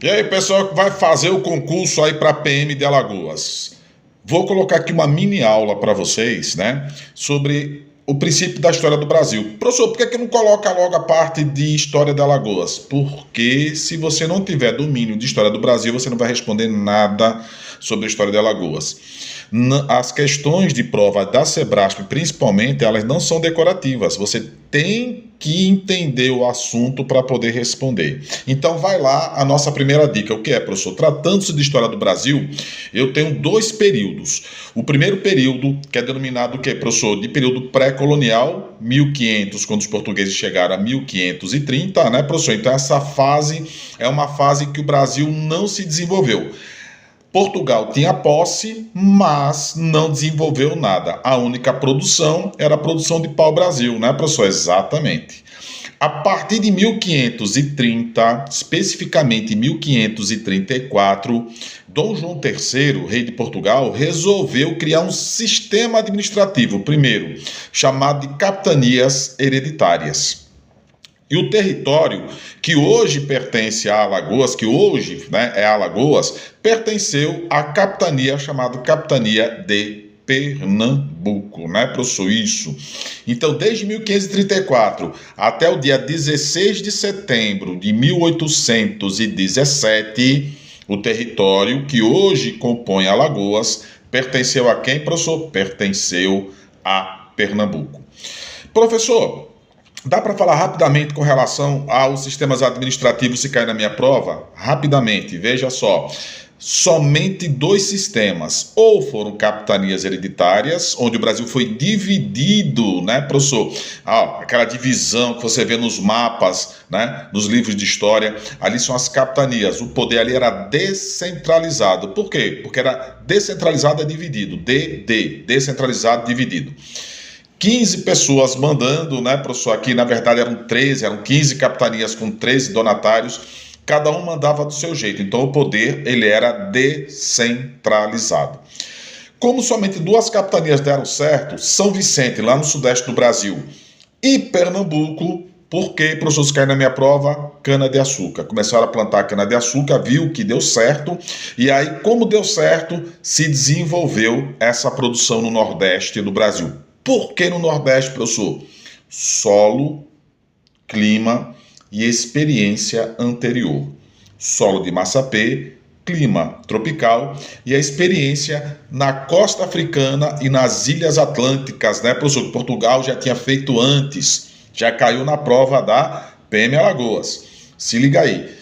E aí, pessoal que vai fazer o concurso aí para PM de Alagoas. Vou colocar aqui uma mini aula para vocês, né, sobre o princípio da história do Brasil. Professor, por que não coloca logo a parte de história de Alagoas? Porque se você não tiver domínio de história do Brasil, você não vai responder nada sobre a história de Alagoas. As questões de prova da Sebrasp, principalmente, elas não são decorativas. Você tem que entender o assunto para poder responder. Então vai lá a nossa primeira dica. O que é, professor? Tratando-se de história do Brasil, eu tenho dois períodos. O primeiro período, que é denominado o que, professor? De período pré-colonial, 1500, quando os portugueses chegaram a 1530, né, professor? Então essa fase é uma fase que o Brasil não se desenvolveu. Portugal tinha posse, mas não desenvolveu nada. A única produção era a produção de pau-brasil, né, professor? Exatamente. A partir de 1530, especificamente 1534, Dom João III, rei de Portugal, resolveu criar um sistema administrativo, primeiro, chamado de capitanias hereditárias. E o território que hoje pertence a Alagoas, que hoje, né, é Alagoas, pertenceu à capitania chamada Capitania de Pernambuco, né, professor? Isso. Então, desde 1534 até o dia 16 de setembro de 1817, o território que hoje compõe Alagoas pertenceu a quem, professor? Pertenceu a Pernambuco. Professor, dá para falar rapidamente com relação aos sistemas administrativos se cair na minha prova? Rapidamente, veja só. Somente dois sistemas, ou foram capitanias hereditárias, onde o Brasil foi dividido, né, professor? Aquela divisão que você vê nos mapas, né, nos livros de história, ali são as capitanias. O poder ali era descentralizado. Por quê? Porque era descentralizado é dividido. Descentralizado, dividido. 15 pessoas mandando, né, professor? Aqui, na verdade, eram 13, eram 15 capitanias com 13 donatários. Cada um mandava do seu jeito. Então, o poder, ele era descentralizado. Como somente duas capitanias deram certo, São Vicente, lá no sudeste do Brasil, e Pernambuco, porque, professor, se cair na minha prova, cana-de-açúcar. Começaram a plantar cana-de-açúcar, viu que deu certo, e aí, como deu certo, se desenvolveu essa produção no Nordeste do Brasil. Por que no Nordeste, professor? Solo, clima e experiência anterior. Solo de Massapê, clima tropical e a experiência na costa africana e nas ilhas atlânticas, né, professor? Portugal já tinha feito antes, já caiu na prova da PM Alagoas. Se liga aí.